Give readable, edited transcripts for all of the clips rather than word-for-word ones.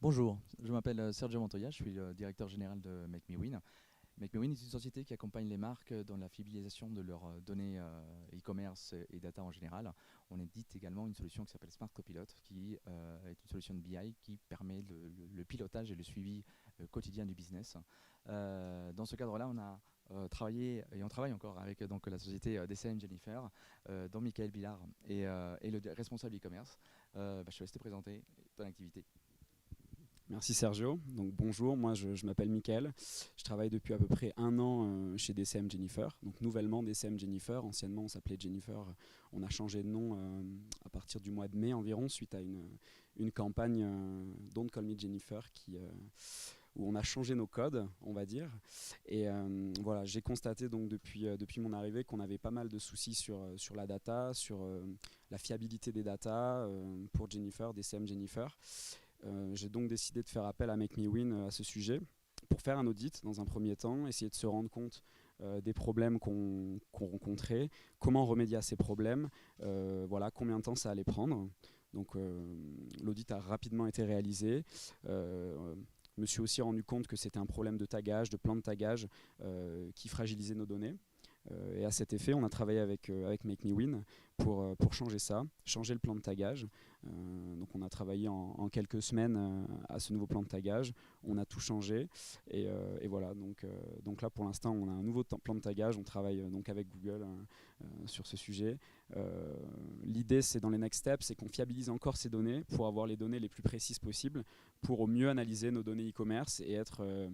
Bonjour, je m'appelle Sergio Montoya, je suis le directeur général de Make Me Win. Make Me Win est une société qui accompagne les marques dans la fidélisation de leurs données e-commerce et data en général. On édite également une solution qui s'appelle Smart Copilot, qui est une solution de BI qui permet le pilotage et le suivi quotidien du business. Dans ce cadre-là, on a travaillé et on travaille encore avec donc, la société DCM Jennifer, dont Michael Billard est le responsable e-commerce. Je te laisse te présenter ton activité. Merci Sergio. Donc bonjour, moi je m'appelle Mickaël. Je travaille depuis à peu près un an chez DCM Jennifer. Donc nouvellement DCM Jennifer. Anciennement on s'appelait Jennifer. On a changé de nom à partir du mois de mai environ suite à une campagne Don't Call Me Jennifer où on a changé nos codes, on va dire. Et voilà, j'ai constaté donc depuis mon arrivée qu'on avait pas mal de soucis sur la data, sur la fiabilité des data pour Jennifer, DCM Jennifer. J'ai donc décidé de faire appel à Make Me Win à ce sujet pour faire un audit dans un premier temps, essayer de se rendre compte des problèmes qu'on rencontrait, comment remédier à ces problèmes, voilà, combien de temps ça allait prendre. Donc l'audit a rapidement été réalisé. Je me suis aussi rendu compte que c'était un problème de tagage, de plan de tagage qui fragilisait nos données. Et à cet effet, on a travaillé avec Make Me Win pour changer ça, changer le plan de tagage. Donc on a travaillé en quelques semaines à ce nouveau plan de tagage. On a tout changé et voilà. Donc là pour l'instant on a un nouveau plan de tagage. On travaille donc avec Google sur ce sujet. L'idée c'est dans les next steps, c'est qu'on fiabilise encore ces données pour avoir les données les plus précises possibles pour au mieux analyser nos données e-commerce et être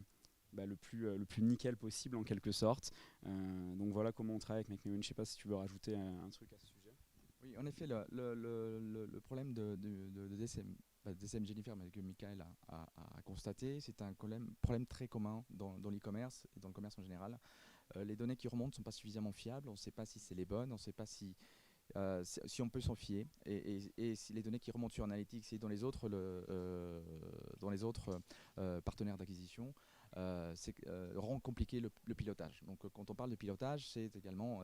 le plus nickel possible en quelque sorte. Donc voilà comment on travaille avec MakeMeWin. Je ne sais pas si tu veux rajouter un truc à ce sujet. Oui, en effet, le problème de DCM, DCM Jennifer, mais que Michael a constaté, c'est un problème très commun dans l'e-commerce et dans le commerce en général. Les données qui remontent ne sont pas suffisamment fiables, on ne sait pas si c'est les bonnes, on ne sait pas si on peut s'en fier. Et si les données qui remontent sur Analytics et dans les autres partenaires d'acquisition, rend compliqué le pilotage. Donc quand on parle de pilotage, c'est également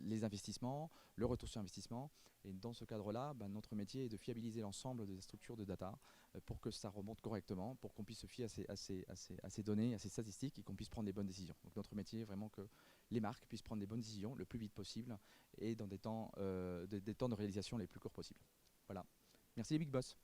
les investissements, le retour sur investissement. Et dans ce cadre-là, notre métier est de fiabiliser l'ensemble des structures de data pour que ça remonte correctement, pour qu'on puisse se fier à ces données, à ces statistiques et qu'on puisse prendre des bonnes décisions. Donc notre métier est vraiment que les marques puissent prendre des bonnes décisions le plus vite possible et dans des temps de réalisation les plus courts possibles. Voilà. Merci les Big Boss.